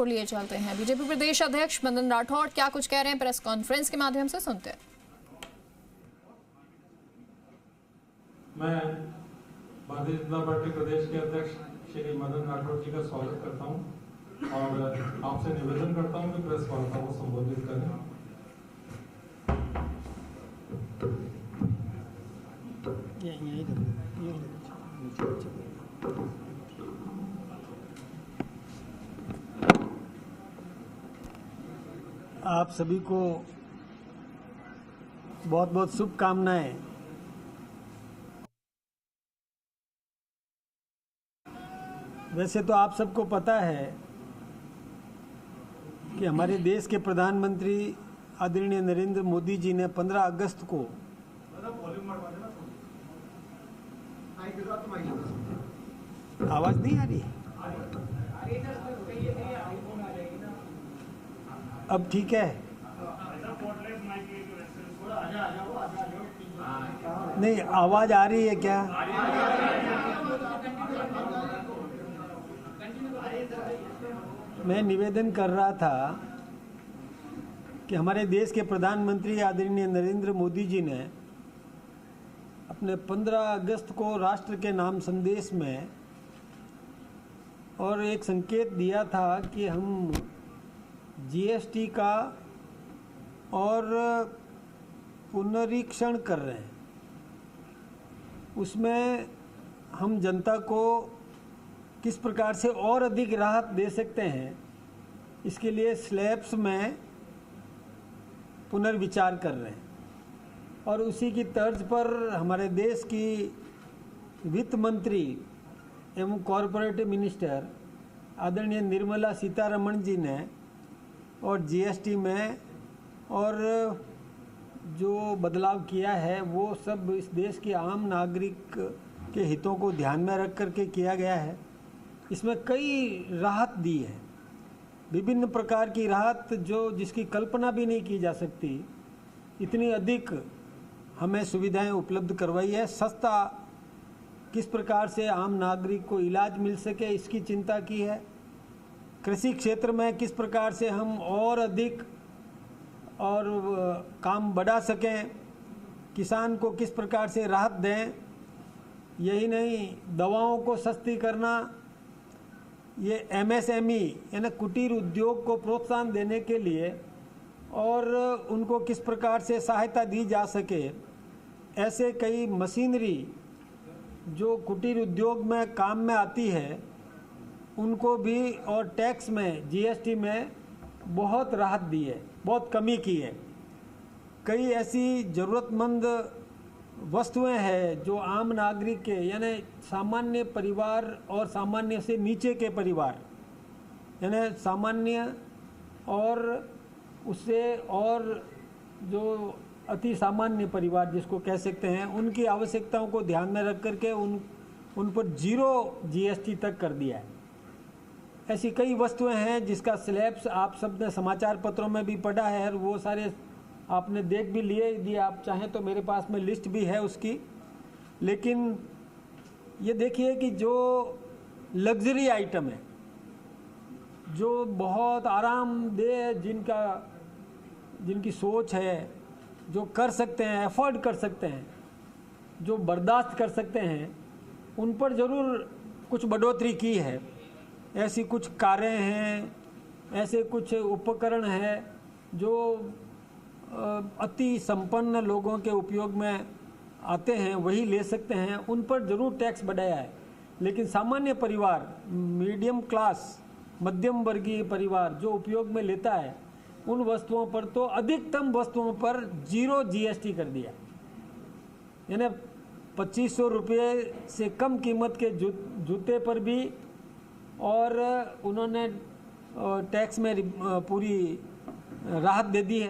लिए चलते हैं। बीजेपी प्रदेश अध्यक्ष मदन राठौड़ क्या कुछ कह रहे हैं, प्रेस कॉन्फ्रेंस के माध्यम से सुनते हैं। मैं भारतीय जनता पार्टी प्रदेश के अध्यक्ष श्री मदन राठौड़ जी का स्वागत करता हूं और आपसे निवेदन करता हूं कि प्रेस वार्ता को संबोधित करें। आप सभी को बहुत बहुत शुभकामनाएं। वैसे तो आप सबको पता है कि हमारे देश के प्रधानमंत्री आदरणीय नरेंद्र मोदी जी ने 15 अगस्त को आवाज नहीं आ रही, अब ठीक है? नहीं, आवाज आ रही है क्या? मैं निवेदन कर रहा था कि हमारे देश के प्रधानमंत्री आदरणीय नरेंद्र मोदी जी ने अपने 15 अगस्त को राष्ट्र के नाम संदेश में और एक संकेत दिया था कि हम जीएसटी का और पुनरीक्षण कर रहे हैं। उसमें हम जनता को किस प्रकार से और अधिक राहत दे सकते हैं, इसके लिए स्लैब्स में पुनर्विचार कर रहे हैं। और उसी की तर्ज पर हमारे देश की वित्त मंत्री एवं कॉरपोरेट मिनिस्टर आदरणीय निर्मला सीतारमण जी ने और जीएसटी में और जो बदलाव किया है वो सब इस देश के आम नागरिक के हितों को ध्यान में रख करके किया गया है। इसमें कई राहत दी है, विभिन्न प्रकार की राहत जो जिसकी कल्पना भी नहीं की जा सकती, इतनी अधिक हमें सुविधाएं उपलब्ध करवाई है। सस्ता किस प्रकार से आम नागरिक को इलाज मिल सके इसकी चिंता की है। कृषि क्षेत्र में किस प्रकार से हम और अधिक और काम बढ़ा सकें, किसान को किस प्रकार से राहत दें। यही नहीं, दवाओं को सस्ती करना, ये एमएसएमई यानी कुटीर उद्योग को प्रोत्साहन देने के लिए और उनको किस प्रकार से सहायता दी जा सके, ऐसे कई मशीनरी जो कुटीर उद्योग में काम में आती है उनको भी, और टैक्स में जीएसटी में बहुत राहत दी है, बहुत कमी की है। कई ऐसी ज़रूरतमंद वस्तुएं हैं जो आम नागरिक के यानी सामान्य परिवार और सामान्य से नीचे के परिवार यानी सामान्य और उससे और जो अति सामान्य परिवार जिसको कह सकते हैं, उनकी आवश्यकताओं को ध्यान में रख करके उन पर 0 जीएसटी तक कर दिया है। ऐसी कई वस्तुएं हैं जिसका स्लैब्स आप सब ने समाचार पत्रों में भी पढ़ा है और वो सारे आपने देख भी लिए। यदि आप चाहें तो मेरे पास में लिस्ट भी है उसकी। लेकिन ये देखिए कि जो लग्जरी आइटम है, जो बहुत आरामदेह, जिनकी सोच है, जो कर सकते हैं, अफोर्ड कर सकते हैं, जो बर्दाश्त कर सकते हैं, उन पर ज़रूर कुछ बढ़ोतरी की है। ऐसी कुछ कारें हैं, ऐसे कुछ उपकरण हैं जो अति संपन्न लोगों के उपयोग में आते हैं, वही ले सकते हैं, उन पर ज़रूर टैक्स बढ़ाया है। लेकिन सामान्य परिवार, मीडियम क्लास, मध्यम वर्गीय परिवार जो उपयोग में लेता है, उन वस्तुओं पर तो अधिकतम वस्तुओं पर 0 जीएसटी कर दिया। यानी 2500 रुपये से कम कीमत के जूते पर भी, और उन्होंने टैक्स में पूरी राहत दे दी है।